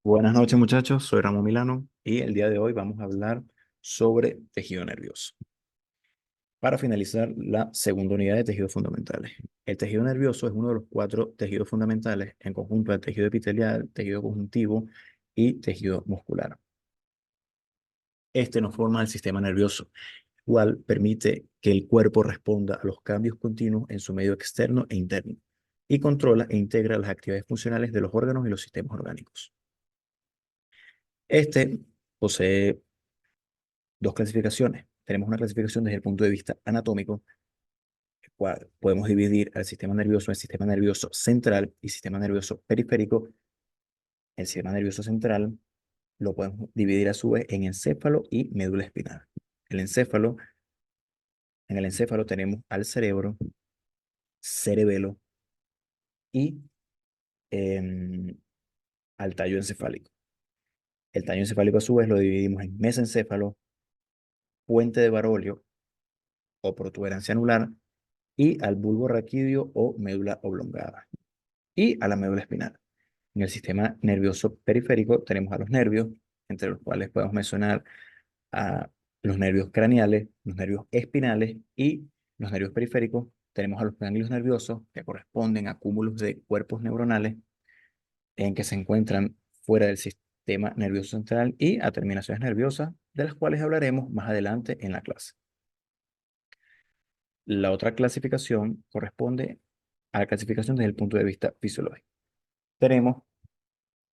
Buenas noches muchachos, soy Ramón Milano y el día de hoy vamos a hablar sobre tejido nervioso. Para finalizar la segunda unidad de tejidos fundamentales. El tejido nervioso es uno de los cuatro tejidos fundamentales en conjunto al tejido epitelial, tejido conjuntivo y tejido muscular. Este nos forma el sistema nervioso, cual permite que el cuerpo responda a los cambios continuos en su medio externo e interno y controla e integra las actividades funcionales de los órganos y los sistemas orgánicos. Este posee dos clasificaciones. Tenemos una clasificación desde el punto de vista anatómico, el cual podemos dividir al sistema nervioso en sistema nervioso central y sistema nervioso periférico. El sistema nervioso central lo podemos dividir a su vez en encéfalo y médula espinal. El encéfalo, en el encéfalo tenemos al cerebro, cerebelo y em, al tallo encefálico. El tallo encefálico a su vez lo dividimos en mesencéfalo, puente de Barolio o protuberancia anular y al bulbo raquídeo o médula oblongada y a la médula espinal. En el sistema nervioso periférico tenemos a los nervios, entre los cuales podemos mencionar a los nervios craneales, los nervios espinales y los nervios periféricos. Tenemos a los ganglios nerviosos, que corresponden a cúmulos de cuerpos neuronales en que se encuentran fuera del sistema nervioso central y a terminaciones nerviosas, de las cuales hablaremos más adelante en la clase. La otra clasificación corresponde a la clasificación desde el punto de vista fisiológico. Tenemos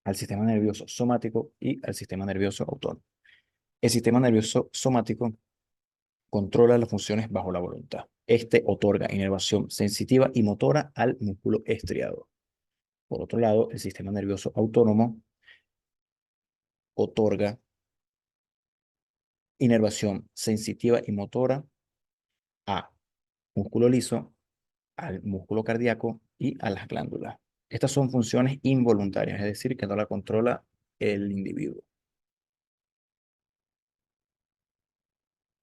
al sistema nervioso somático y al sistema nervioso autónomo. El sistema nervioso somático controla las funciones bajo la voluntad. Este otorga inervación sensitiva y motora al músculo estriado. Por otro lado, el sistema nervioso autónomo otorga inervación sensitiva y motora a músculo liso, al músculo cardíaco y a las glándulas. Estas son funciones involuntarias, es decir, que no la controla el individuo.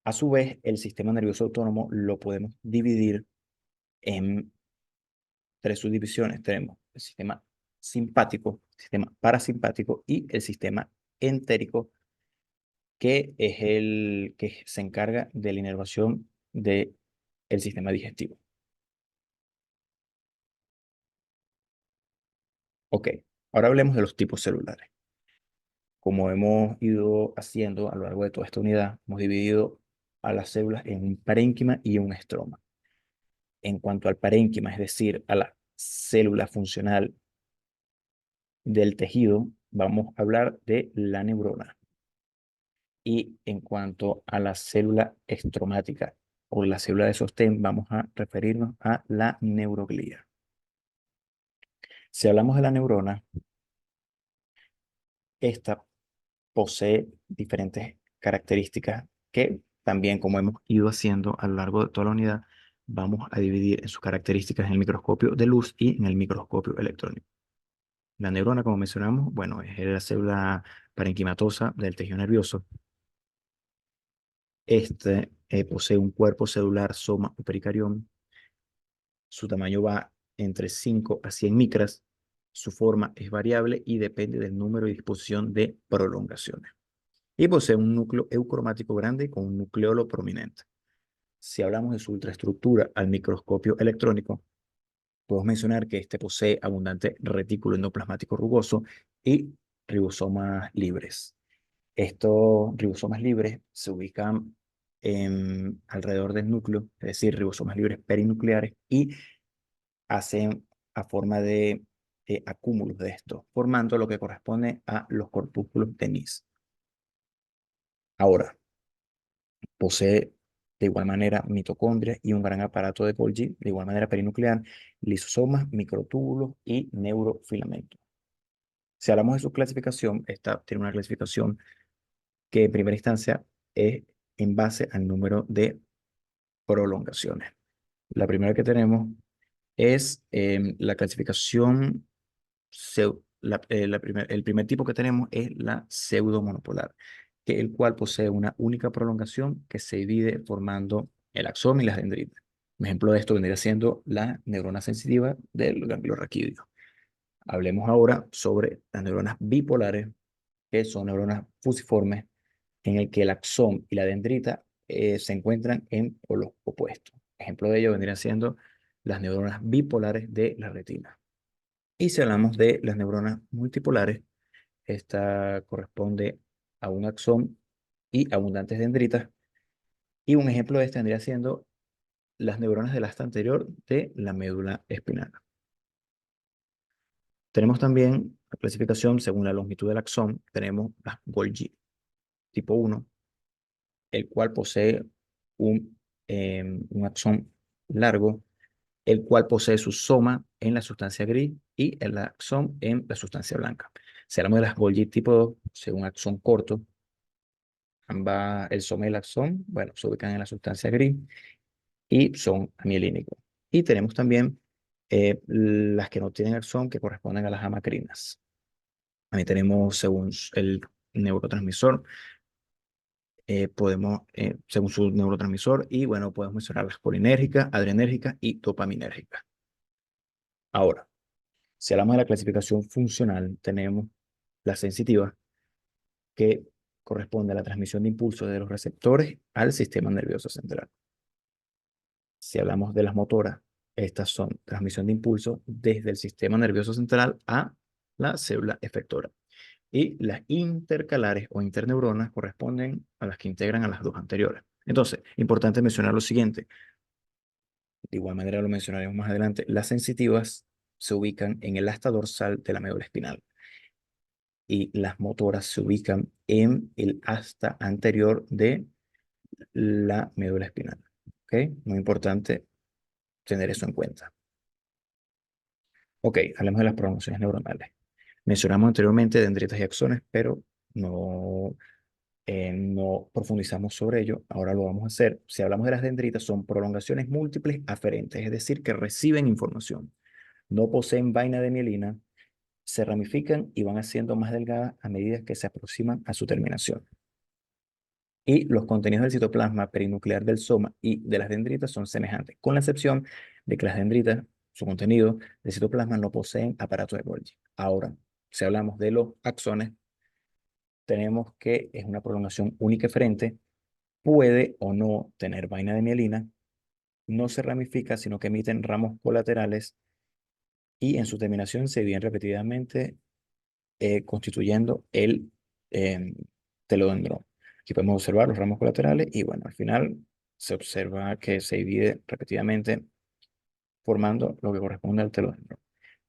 A su vez, el sistema nervioso autónomo lo podemos dividir en tres subdivisiones. Tenemos el sistema simpático, el sistema parasimpático y el sistema entérico, que es el que se encarga de la inervación del sistema digestivo. Ok, ahora hablemos de los tipos celulares. Como hemos ido haciendo a lo largo de toda esta unidad, hemos dividido a las células en un parénquima y un estroma. En cuanto al parénquima, es decir, a la célula funcional del tejido, vamos a hablar de la neurona. Y en cuanto a la célula estromática o la célula de sostén, vamos a referirnos a la neuroglía. Si hablamos de la neurona, esta posee diferentes características que también, como hemos ido haciendo a lo largo de toda la unidad, vamos a dividir en sus características en el microscopio de luz y en el microscopio electrónico. La neurona, como mencionamos, bueno, es la célula parenquimatosa del tejido nervioso. Este posee un cuerpo celular, soma o pericarión. Su tamaño va entre 5 a 100 micras. Su forma es variable y depende del número y disposición de prolongaciones. Y posee un núcleo eucromático grande con un nucleolo prominente. Si hablamos de su ultraestructura al microscopio electrónico, podemos mencionar que este posee abundante retículo endoplasmático rugoso y ribosomas libres. Estos ribosomas libres se ubican alrededor del núcleo, es decir, ribosomas libres perinucleares, y hacen a forma de acúmulos de estos, formando lo que corresponde a los corpúsculos de Nis. Ahora, posee de igual manera mitocondrias y un gran aparato de Golgi, de igual manera perinuclear, lisosomas, microtúbulos y neurofilamentos. Si hablamos de su clasificación, esta tiene una clasificación que en primera instancia es en base al número de prolongaciones. La primera que tenemos es la clasificación, el primer tipo que tenemos es la pseudomonopolar, que el cual posee una única prolongación que se divide formando el axón y las dendritas. Un ejemplo de esto vendría siendo la neurona sensitiva del ganglio raquídeo. Hablemos ahora sobre las neuronas bipolares, que son neuronas fusiformes en el que el axón y la dendrita se encuentran en polos opuestos. Ejemplo de ello vendrían siendo las neuronas bipolares de la retina. Y si hablamos de las neuronas multipolares, esta corresponde a un axón y abundantes dendritas. Y un ejemplo de este vendría siendo las neuronas del asta anterior de la médula espinal. Tenemos también la clasificación según la longitud del axón. Tenemos las Golgi tipo 1, el cual posee un axón largo, el cual posee su soma en la sustancia gris y el axón en la sustancia blanca. Si hablamos de las Golgi tipo 2, según axón corto, el soma y el axón, bueno, se ubican en la sustancia gris y son amielínicos. Y tenemos también las que no tienen axón, que corresponden a las amacrinas. Ahí tenemos según el neurotransmisor, según su neurotransmisor, y bueno, podemos mencionar las colinérgicas, adrenérgicas y dopaminérgicas. Ahora, si hablamos de la clasificación funcional, tenemos las sensitivas, que corresponde a la transmisión de impulsos de los receptores al sistema nervioso central. Si hablamos de las motoras, estas son transmisión de impulso desde el sistema nervioso central a la célula efectora. Y las intercalares o interneuronas corresponden a las que integran a las dos anteriores. Entonces, importante mencionar lo siguiente. De igual manera lo mencionaremos más adelante. Las sensitivas se ubican en el asta dorsal de la médula espinal y las motoras se ubican en el asta anterior de la médula espinal. ¿Ok? Muy importante tener eso en cuenta. Ok, hablemos de las promociones neuronales. Mencionamos anteriormente dendritas y axones, pero no profundizamos sobre ello. Ahora lo vamos a hacer. Si hablamos de las dendritas, son prolongaciones múltiples aferentes, es decir, que reciben información. No poseen vaina de mielina, se ramifican y van haciendo más delgadas a medida que se aproximan a su terminación. Y los contenidos del citoplasma perinuclear del soma y de las dendritas son semejantes, con la excepción de que las dendritas, su contenido de citoplasma, no poseen aparato de Golgi. Ahora, si hablamos de los axones, tenemos que es una prolongación única eferente, puede o no tener vaina de mielina, no se ramifica, sino que emiten ramos colaterales y en su terminación se dividen repetidamente, constituyendo el eh, telodendrón. Aquí podemos observar los ramos colaterales y bueno, al final se observa que se divide repetidamente formando lo que corresponde al telodendrón.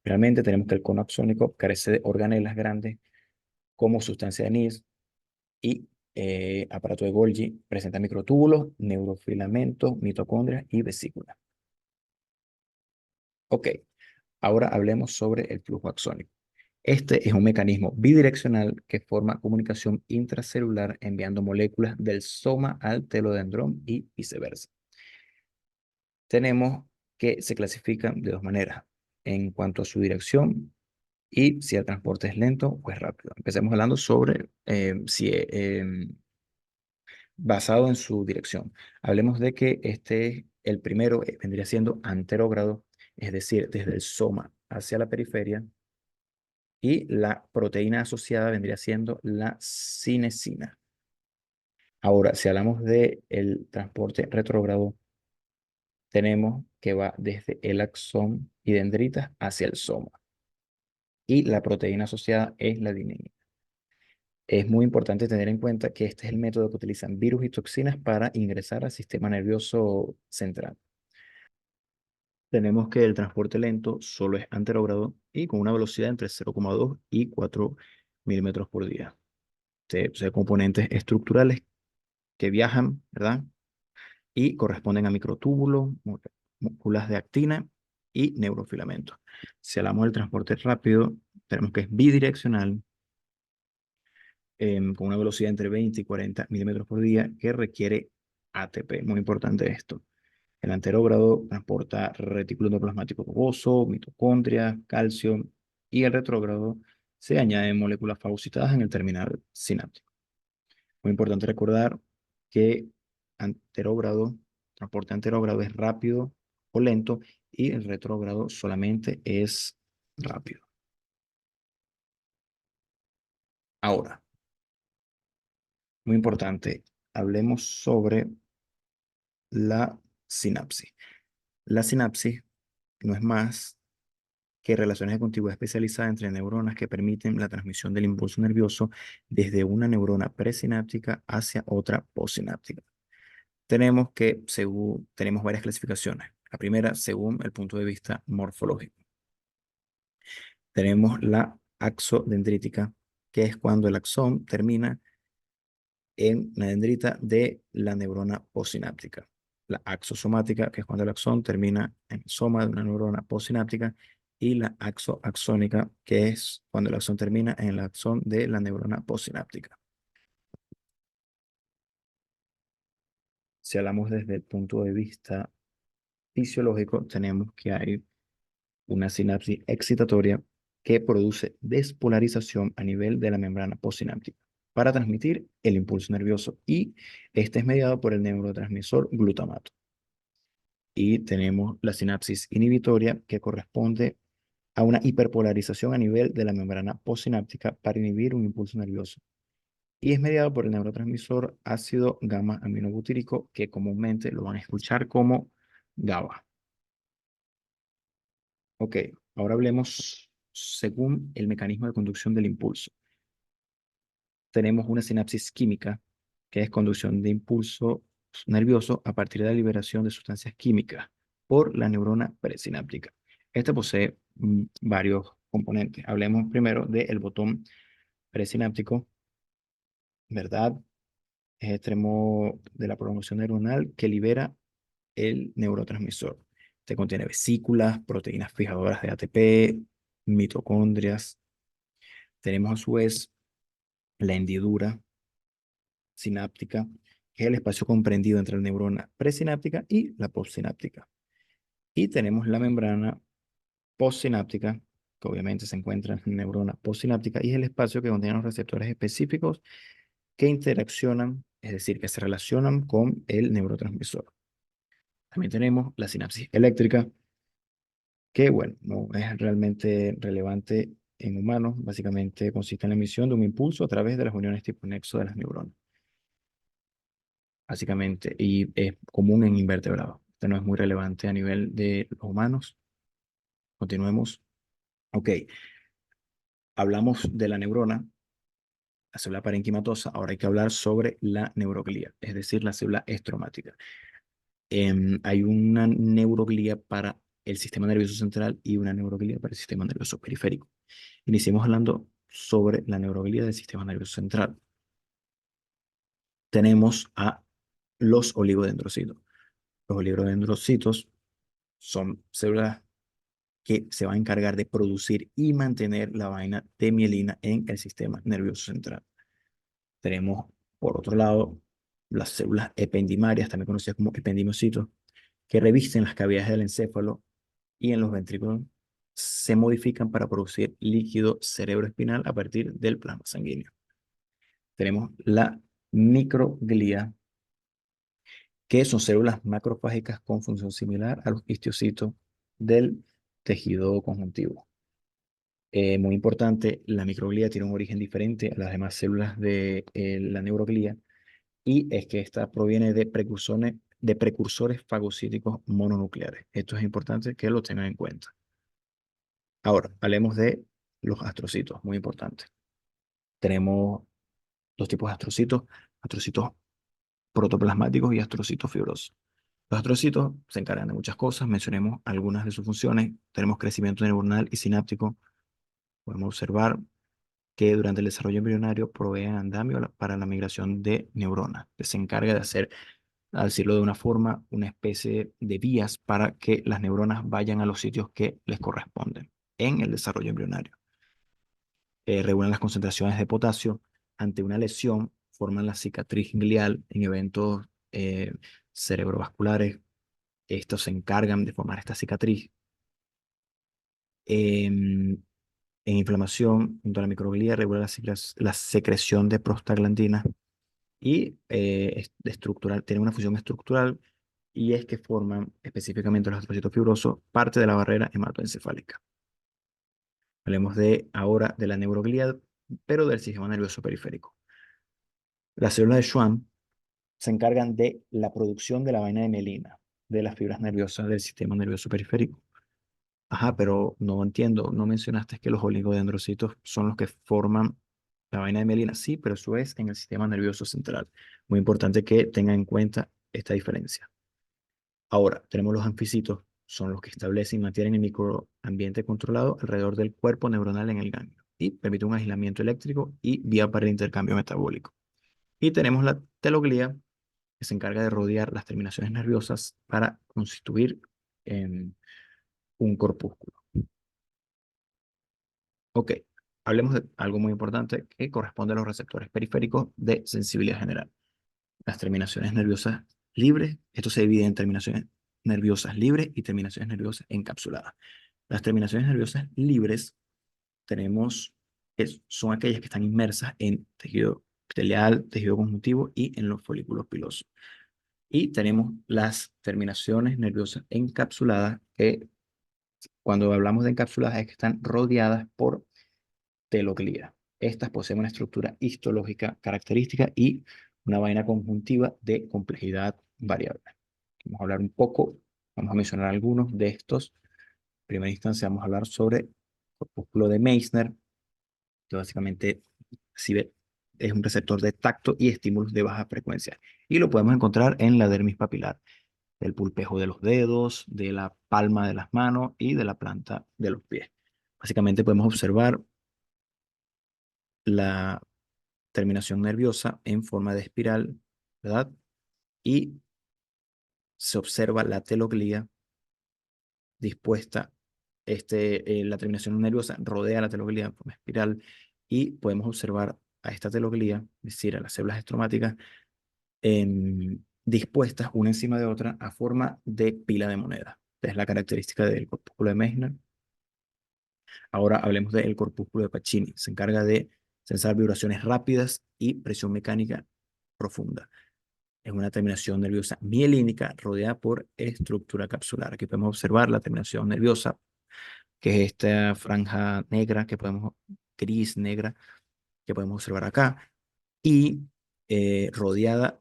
Realmente tenemos que el cono axónico carece de organelas grandes como sustancia de Nys y aparato de Golgi, presenta microtúbulos, neurofilamentos, mitocondrias y vesículas. Ok, ahora hablemos sobre el flujo axónico. Este es un mecanismo bidireccional que forma comunicación intracelular enviando moléculas del soma al telodendrón y viceversa. Tenemos que se clasifican de dos maneras, en cuanto a su dirección y si el transporte es lento o es rápido. Empecemos hablando sobre basado en su dirección. Hablemos de que el primero vendría siendo anterógrado, es decir, desde el soma hacia la periferia, y la proteína asociada vendría siendo la cinesina. Ahora, si hablamos de el transporte retrógrado, tenemos que va desde el axón y dendritas hacia el soma, y la proteína asociada es la adenina. Es muy importante tener en cuenta que este es el método que utilizan virus y toxinas para ingresar al sistema nervioso central. Tenemos que el transporte lento solo es anterógrado y con una velocidad entre 0,2 y 4 milímetros por día. O sea, componentes estructurales que viajan, ¿verdad? Y corresponden a microtúbulos, moléculas de actina y neurofilamentos. Si hablamos del transporte rápido, tenemos que es bidireccional, con una velocidad entre 20 y 40 milímetros por día, que requiere ATP. Muy importante esto. El anterógrado transporta retículo endoplasmático rugoso, mitocondrias, calcio, y el retrógrado se añaden moléculas fagocitadas en el terminal sináptico. Muy importante recordar que transporte anterógrado es rápido o lento y el retrógrado solamente es rápido. Ahora, muy importante, hablemos sobre la sinapsis. La sinapsis no es más que relaciones de contigüidad especializada entre neuronas que permiten la transmisión del impulso nervioso desde una neurona presináptica hacia otra postsináptica. Tenemos varias clasificaciones. La primera, según el punto de vista morfológico. Tenemos la axodendrítica, que es cuando el axón termina en la dendrita de la neurona postsináptica. La axosomática, que es cuando el axón termina en el soma de una neurona postsináptica, y la axónica, que es cuando el axón termina en el axón de la neurona postsináptica. Si hablamos desde el punto de vista fisiológico, tenemos que hay una sinapsis excitatoria que produce despolarización a nivel de la membrana postsináptica para transmitir el impulso nervioso, y este es mediado por el neurotransmisor glutamato. Y tenemos la sinapsis inhibitoria, que corresponde a una hiperpolarización a nivel de la membrana postsináptica para inhibir un impulso nervioso, y es mediado por el neurotransmisor ácido gamma aminobutírico, que comúnmente lo van a escuchar como GABA. Ok, ahora hablemos según el mecanismo de conducción del impulso. Tenemos una sinapsis química, que es conducción de impulso nervioso a partir de la liberación de sustancias químicas por la neurona presináptica. Esta posee varios componentes. Hablemos primero del botón presináptico, ¿verdad? Es extremo de la programación neuronal que libera el neurotransmisor. Te contiene vesículas, proteínas fijadoras de ATP, mitocondrias. Tenemos a su vez la hendidura sináptica, que es el espacio comprendido entre la neurona presináptica y la postsináptica. Y tenemos la membrana postsináptica, que obviamente se encuentra en la neurona postsináptica, y es el espacio que contiene los receptores específicos que interaccionan, es decir, que se relacionan con el neurotransmisor. También tenemos la sinapsis eléctrica, que, bueno, no es realmente relevante en humanos. Básicamente consiste en la emisión de un impulso a través de las uniones tipo nexo de las neuronas, básicamente, y es común en invertebrados. Esto no es muy relevante a nivel de los humanos. Continuemos. Ok, hablamos de la neurona, la célula parenquimatosa. Ahora hay que hablar sobre la neuroglía, es decir, la célula estromática. Hay una neuroglía para el sistema nervioso central y una neuroglía para el sistema nervioso periférico. Iniciemos hablando sobre la neuroglía del sistema nervioso central. Tenemos a los oligodendrocitos. Los oligodendrocitos son células que se van a encargar de producir y mantener la vaina de mielina en el sistema nervioso central. Tenemos, por otro lado, las células ependimarias, también conocidas como ependimocitos, que revisten las cavidades del encéfalo y en los ventrículos se modifican para producir líquido cerebroespinal a partir del plasma sanguíneo. Tenemos la microglía, que son células macrofágicas con función similar a los histocitos del tejido conjuntivo. Muy importante, la microglía tiene un origen diferente a las demás células de la neuroglía, y es que esta proviene de precursores fagocíticos mononucleares. Esto es importante que lo tengan en cuenta. Ahora, hablemos de los astrocitos, muy importante. Tenemos dos tipos de astrocitos protoplasmáticos y astrocitos fibrosos. Los astrocitos se encargan de muchas cosas, mencionemos algunas de sus funciones. Tenemos crecimiento neuronal y sináptico. Podemos observar que durante el desarrollo embrionario proveen andamio para la migración de neuronas, que se encarga de hacer, a decirlo de una forma, una especie de vías para que las neuronas vayan a los sitios que les corresponden en el desarrollo embrionario. Regulan las concentraciones de potasio. Ante una lesión, forman la cicatriz glial en eventos cerebrovasculares. Estos se encargan de formar esta cicatriz. En inflamación, junto a la microglía, regula la secreción de prostaglandinas, y tiene una función estructural, y es que forman específicamente los astrocitos fibrosos parte de la barrera hematoencefálica. Hablemos ahora de la neuroglía pero del sistema nervioso periférico. Las células de Schwann se encargan de la producción de la vaina de mielina, de las fibras nerviosas del sistema nervioso periférico. Ajá, pero no entiendo, no mencionaste que los oligodendrocitos son los que forman la vaina de mielina. Sí, pero eso es en el sistema nervioso central. Muy importante que tengan en cuenta esta diferencia. Ahora, tenemos los anficitos, son los que establecen y mantienen el microambiente controlado alrededor del cuerpo neuronal en el ganglio y permiten un aislamiento eléctrico y vía para el intercambio metabólico. Y tenemos la teloglía, que se encarga de rodear las terminaciones nerviosas para constituir un corpúsculo. Ok, hablemos de algo muy importante que corresponde a los receptores periféricos de sensibilidad general. Las terminaciones nerviosas libres, esto se divide en terminaciones nerviosas libres y terminaciones nerviosas encapsuladas. Las terminaciones nerviosas libres son aquellas que están inmersas en tejido epitelial, tejido conjuntivo y en los folículos pilosos. Y tenemos las terminaciones nerviosas encapsuladas, que cuando hablamos de encapsuladas es que están rodeadas por teloglía. Estas poseen una estructura histológica característica y una vaina conjuntiva de complejidad variable. Vamos a hablar un poco, vamos a mencionar algunos de estos. En primera instancia vamos a hablar sobre el corpúsculo de Meissner, que básicamente es un receptor de tacto y estímulos de baja frecuencia. Y lo podemos encontrar en la dermis papilar, del pulpejo de los dedos, de la palma de las manos y de la planta de los pies. Básicamente podemos observar la terminación nerviosa en forma de espiral, ¿verdad? Y se observa la teloglía dispuesta, la terminación nerviosa rodea la teloglía en forma de espiral y podemos observar a esta teloglía, es decir, a las células estromáticas, dispuestas una encima de otra a forma de pila de moneda. Esta es la característica del corpúsculo de Meissner. Ahora hablemos del corpúsculo de Pacini. Se encarga de sensar vibraciones rápidas y presión mecánica profunda. Es una terminación nerviosa mielínica rodeada por estructura capsular. Aquí podemos observar la terminación nerviosa, que es esta franja negra gris negra, que podemos observar acá, y rodeada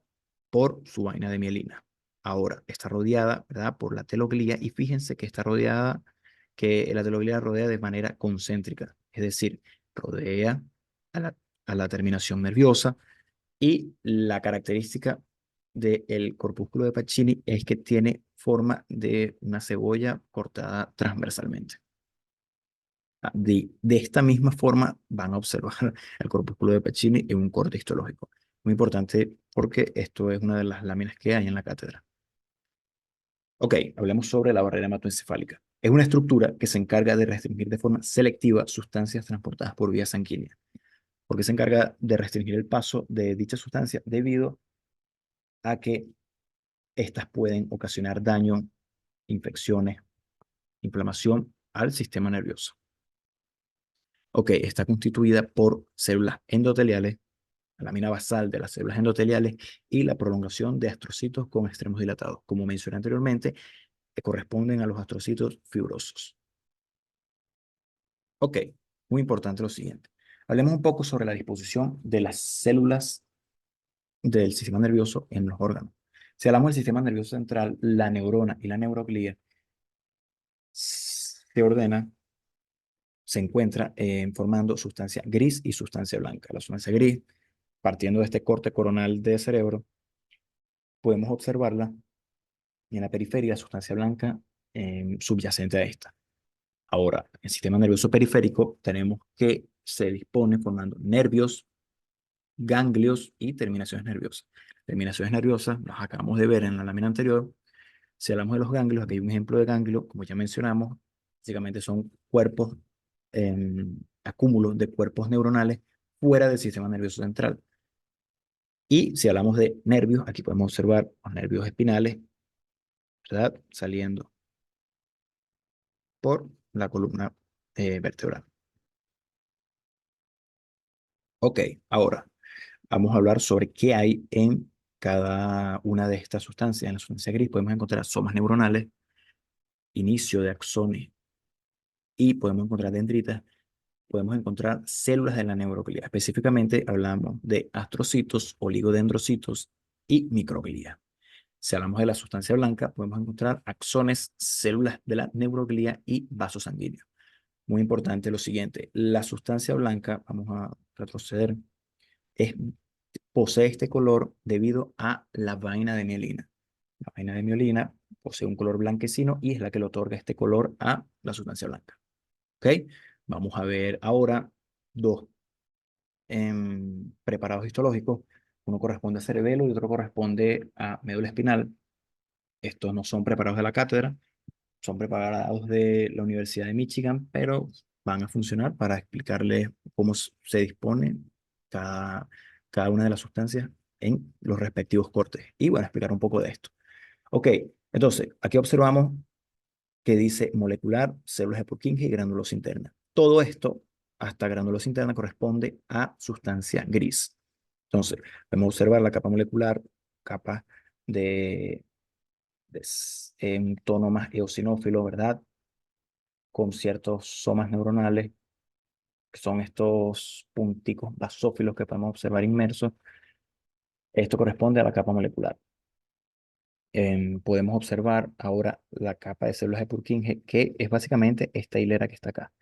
por su vaina de mielina. Ahora, está rodeada, ¿verdad?, por la teloglía, y fíjense que que la teloglía rodea de manera concéntrica, es decir, rodea a la terminación nerviosa, y la característica del corpúsculo de Pacini es que tiene forma de una cebolla cortada transversalmente. De esta misma forma van a observar el corpúsculo de Pacini en un corte histológico. Muy importante porque esto es una de las láminas que hay en la cátedra. Ok, hablemos sobre la barrera hematoencefálica. Es una estructura que se encarga de restringir de forma selectiva sustancias transportadas por vía sanguínea. ¿Por qué se encarga de restringir el paso de dicha sustancia? Debido a que estas pueden ocasionar daño, infecciones, inflamación al sistema nervioso. Ok, está constituida por células endoteliales, la lámina basal de las células endoteliales y la prolongación de astrocitos con extremos dilatados. Como mencioné anteriormente, que corresponden a los astrocitos fibrosos. Ok, muy importante lo siguiente. Hablemos un poco sobre la disposición de las células del sistema nervioso en los órganos. Si hablamos del sistema nervioso central, la neurona y la neuroglía se ordena, se encuentra formando sustancia gris y sustancia blanca. La sustancia gris, partiendo de este corte coronal de cerebro, podemos observarla y en la periferia sustancia blanca subyacente a esta. Ahora, en el sistema nervioso periférico tenemos que se dispone formando nervios, ganglios y terminaciones nerviosas. Terminaciones nerviosas, las acabamos de ver en la lámina anterior. Si hablamos de los ganglios, aquí hay un ejemplo de ganglio, como ya mencionamos, básicamente son cuerpos, acúmulos de cuerpos neuronales fuera del sistema nervioso central. Y si hablamos de nervios, aquí podemos observar los nervios espinales, ¿verdad?, saliendo por la columna vertebral. Ok, ahora vamos a hablar sobre qué hay en cada una de estas sustancias. En la sustancia gris podemos encontrar somas neuronales, inicio de axones y podemos encontrar dendritas. podemos encontrar células de la neuroglía. Específicamente hablamos de astrocitos, oligodendrocitos y microglía. Si hablamos de la sustancia blanca, podemos encontrar axones, células de la neuroglía y vasos sanguíneos. Muy importante lo siguiente, la sustancia blanca, vamos a retroceder, es, posee este color debido a la vaina de mielina. La vaina de mielina posee un color blanquecino y es la que le otorga este color a la sustancia blanca. ¿Ok? Vamos a ver ahora dos preparados histológicos. Uno corresponde a cerebelo y otro corresponde a médula espinal. Estos no son preparados de la cátedra, son preparados de la Universidad de Michigan, pero van a funcionar para explicarles cómo se dispone cada, cada una de las sustancias en los respectivos cortes. Y bueno, explicar un poco de esto. Ok, entonces, aquí observamos que dice molecular, células de Purkinje y granulosa interna. Todo esto, hasta granulosa interna, corresponde a sustancia gris. Entonces, podemos observar la capa molecular, capa de, en tono más eosinófilo, ¿verdad? Con ciertos somas neuronales, que son estos punticos basófilos que podemos observar inmersos. Esto corresponde a la capa molecular. Podemos observar ahora la capa de células de Purkinje, que es básicamente esta hilera que está acá.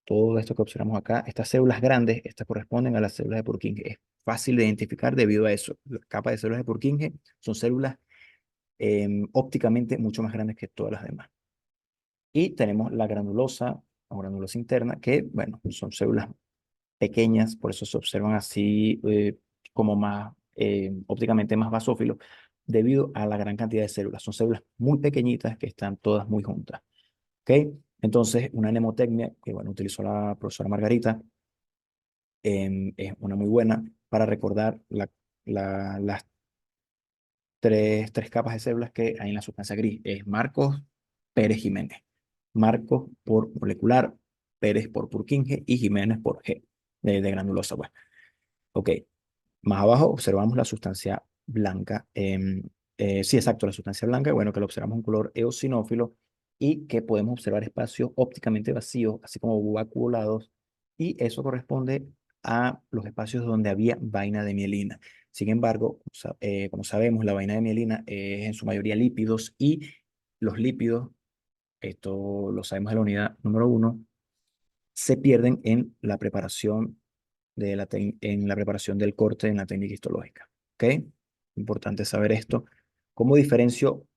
Todo esto que observamos acá, estas células grandes, estas corresponden a las células de Purkinje. Es fácil de identificar debido a eso. La capa de células de Purkinje son células ópticamente mucho más grandes que todas las demás. Y tenemos la granulosa o granulosa interna, que, bueno, son células pequeñas, por eso se observan así como más ópticamente más basófilos, debido a la gran cantidad de células. Son células muy pequeñitas que están todas muy juntas. ¿Ok? Entonces, una mnemotecnia que, bueno, utilizó la profesora Margarita, es una muy buena para recordar las tres capas de células que hay en la sustancia gris. Es Marcos, Pérez, Jiménez. Marcos por molecular, Pérez por Purkinje y Jiménez por G, de granulosa, pues. Ok, más abajo observamos la sustancia blanca. Sí, exacto, la sustancia blanca, bueno, que lo observamos en color eosinófilo y que podemos observar espacios ópticamente vacíos, así como vacuolados, y eso corresponde a los espacios donde había vaina de mielina. Sin embargo, como sabemos, la vaina de mielina es en su mayoría lípidos y los lípidos, esto lo sabemos de la unidad número 1, se pierden en la preparación en la preparación del corte en la técnica histológica. ¿Ok? Importante saber esto. ¿Cómo diferencio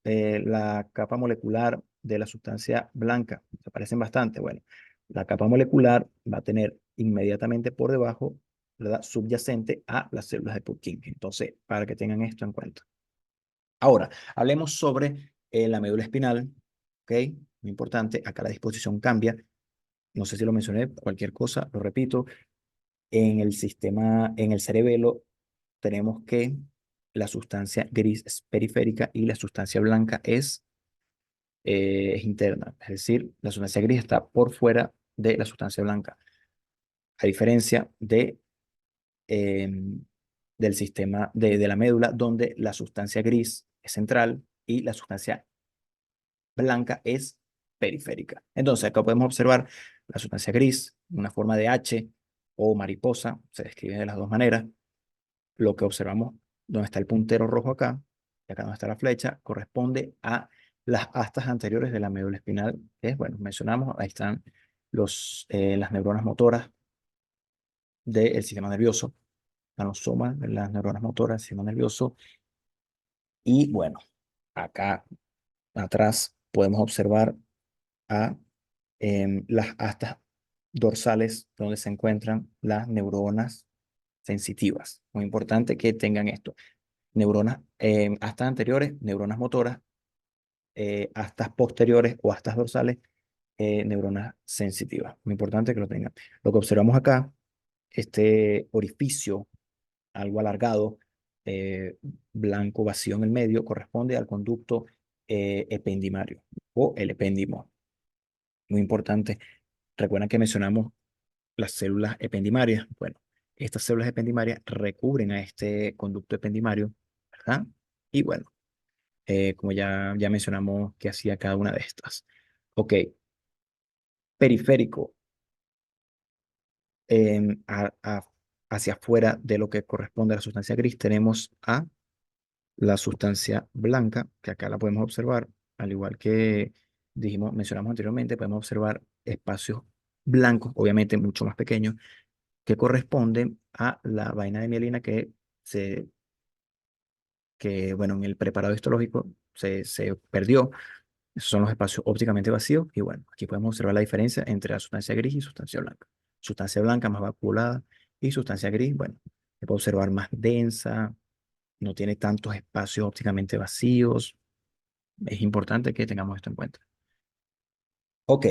la capa molecular de la sustancia blanca? Se parecen bastante. Bueno, la capa molecular va a tener inmediatamente por debajo, ¿verdad? Subyacente a las células de Purkinje. Entonces, para que tengan esto en cuenta. Ahora, hablemos sobre la médula espinal. ¿Ok? Muy importante. Acá la disposición cambia. No sé si lo mencioné, cualquier cosa, lo repito. En el sistema, en el cerebelo, tenemos que la sustancia gris es periférica y la sustancia blanca es interna. Es decir, la sustancia gris está por fuera de la sustancia blanca. A diferencia del sistema de la médula, donde la sustancia gris es central y la sustancia blanca es periférica. Entonces, acá podemos observar la sustancia gris, una forma de H o mariposa, se describe de las dos maneras. Lo que observamos, donde está el puntero rojo acá, y acá donde está la flecha, corresponde a las astas anteriores de la médula espinal, que es, bueno, mencionamos, ahí están las neuronas motoras del sistema nervioso, están los somas de las neuronas motoras del sistema nervioso, y bueno, acá atrás podemos observar a las astas dorsales donde se encuentran las neuronas sensitivas. Muy importante que tengan esto. Neuronas, astas anteriores, neuronas motoras, astas posteriores o astas dorsales, neuronas sensitivas. Muy importante que lo tengan. Lo que observamos acá, este orificio algo alargado, eh, blanco vacío en el medio, corresponde al conducto ependimario o el epéndimo. Muy importante. Recuerdan que mencionamos las células ependimarias. Bueno, estas células ependimarias recubren a este conducto ependimario, ¿verdad? Y bueno, como ya mencionamos que hacía cada una de estas. Ok, periférico. hacia afuera de lo que corresponde a la sustancia gris tenemos a la sustancia blanca, que acá la podemos observar, al igual que mencionamos anteriormente, podemos observar espacios blancos, obviamente mucho más pequeños, que corresponden a la vaina de mielina se, bueno, en el preparado histológico se perdió. Esos son los espacios ópticamente vacíos. Y bueno, aquí podemos observar la diferencia entre la sustancia gris y sustancia blanca. Sustancia blanca más vacuolada y sustancia gris, bueno, se puede observar más densa, no tiene tantos espacios ópticamente vacíos. Es importante que tengamos esto en cuenta. Ok,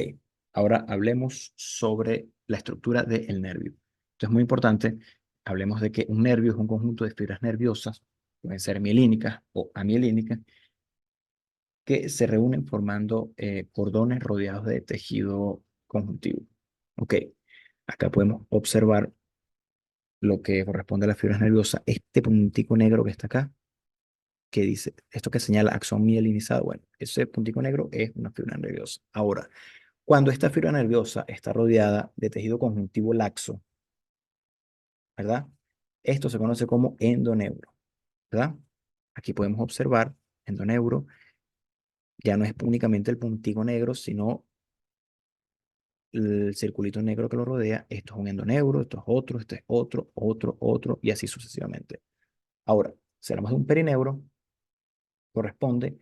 ahora hablemos sobre la estructura del nervio. Esto es muy importante. Hablemos de que un nervio es un conjunto de fibras nerviosas, pueden ser mielínicas o amielínicas, que se reúnen formando cordones rodeados de tejido conjuntivo. Ok, acá podemos observar lo que corresponde a las fibras nerviosas. Este puntico negro que está acá, que dice, esto que señala axón mielinizado, bueno, ese puntico negro es una fibra nerviosa. Ahora, cuando esta fibra nerviosa está rodeada de tejido conjuntivo laxo, ¿verdad? Esto se conoce como endoneuro, ¿verdad? Aquí podemos observar endoneuro, ya no es únicamente el puntico negro, sino el circulito negro que lo rodea. Esto es un endoneuro, esto es otro, este es otro, otro, otro, y así sucesivamente. Ahora, si hablamos de un perineuro, corresponde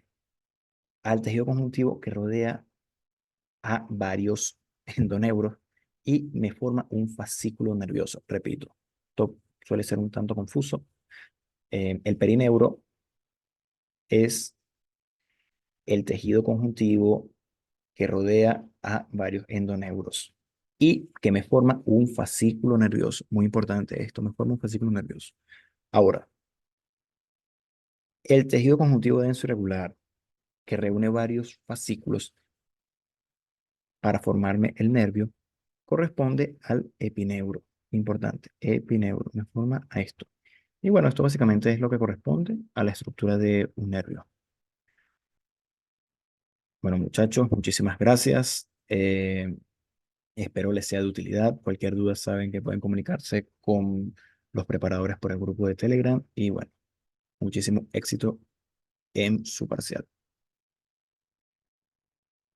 al tejido conjuntivo que rodea a varios endoneuros y me forma un fascículo nervioso. Repito, esto suele ser un tanto confuso. El perineuro es el tejido conjuntivo que rodea a varios endoneuros y que me forma un fascículo nervioso. Muy importante esto, me forma un fascículo nervioso. Ahora, el tejido conjuntivo denso irregular que reúne varios fascículos para formarme el nervio corresponde al epineuro. Importante, epineuro, me forma a esto. Y bueno, esto básicamente es lo que corresponde a la estructura de un nervio. Bueno, muchachos, muchísimas gracias. Espero les sea de utilidad. Cualquier duda saben que pueden comunicarse con los preparadores por el grupo de Telegram. Y bueno, muchísimo éxito en su parcial.